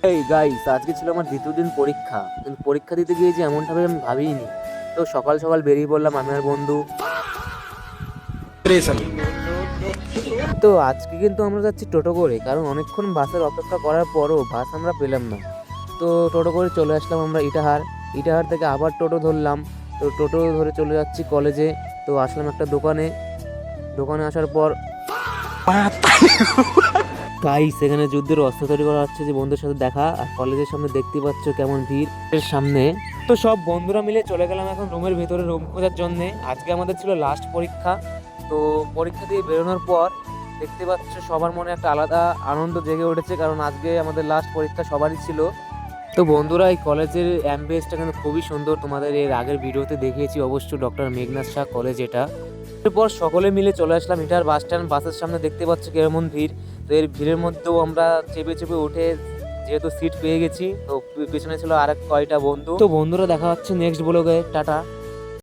এই গাইস, আজকে ছিল আমার দ্বিতীয় দিন পরীক্ষা। কিন্তু পরীক্ষা দিতে গিয়ে যে এমনটা হবে আমি ভাবিনি। তো সকাল সকাল বেরিয়ে পড়লাম আমি আর বন্ধু। তো আজকে কিন্তু আমরা যাচ্ছি টোটো করে, কারণ অনেকক্ষণ বাসের অপেক্ষা করার পরও বাস আমরা পেলাম না। তো টোটো করে চলে আসলাম আমরা ইটাহার। ইটাহার থেকে আবার টোটো ধরলাম। তো টোটো ধরে চলে যাচ্ছি কলেজে। তো আসলাম একটা দোকানে। দোকানে আসার পর গাইস, সেখানে যুদ্ধের অস্ত্র তৈরি করা হচ্ছে, যে বন্ধুদের সাথে দেখা। আর কলেজের সামনে দেখতে পাচ্ছ কেমন ভিড় এর সামনে। তো সব বন্ধুরা মিলে চলে গেলাম এখন রুমের ভেতরে রুম খোঁজার জন্য। আজকে আমাদের ছিল লাস্ট পরীক্ষা। তো পরীক্ষা দিয়ে বেরোনোর পর দেখতে পাচ্ছ সবার মনে একটা আলাদা আনন্দ জেগে উঠেছে, কারণ আজকে আমাদের লাস্ট পরীক্ষা সবারই ছিল। তো বন্ধুরা, এই কলেজের অ্যাম্বিয়েন্সটা কিন্তু খুবই সুন্দর। তোমাদের এর আগের ভিডিওতে দেখিয়েছি অবশ্য, ডক্টর মেঘনাথ শাহ কলেজ এটা। এরপর সকলে মিলে চলে আসলাম ইটার বাস স্ট্যান্ড। বাসের সামনে দেখতে পাচ্ছ কেমন ভিড়। তো এর ভিড়ের মধ্যেও আমরা চেপে চেপে উঠে যেহেতু সিট পেয়ে গেছি, তো পেছনে ছিল আরেক কয়টা বন্ধু। তো বন্ধুরা, দেখা হচ্ছে নেক্সট ব্লগে। টাটা।